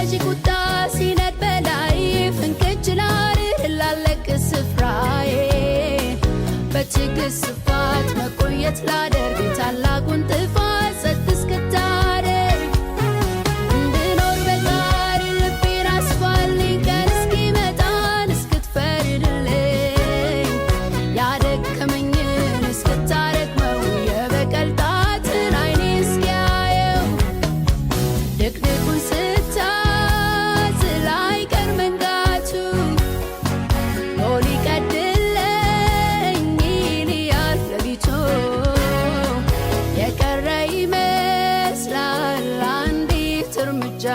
የገዢ ቁጣ ሲነድ በላይ ፍንክች ላለቅ ስፍራዬ በትዕግስት ስፋት መቆየት ላደርግ ታላቁን ጥፋት ጸጥ እስክታደርግ እንድኖር በጋር ልቤን አስፋልኝ ቀን እስኪመጣን እስክትፈርድልኝ ያደከመኝን እስክታረግመው የበቀል ጣትን አይኔ እስኪያየው ድቅድቁን ስታዝል አይቀር መንጋቱ ሊቀድለኝ ሊያልፍ ለሊቱ የቀረ ይመስላል አንዲት እርምጃ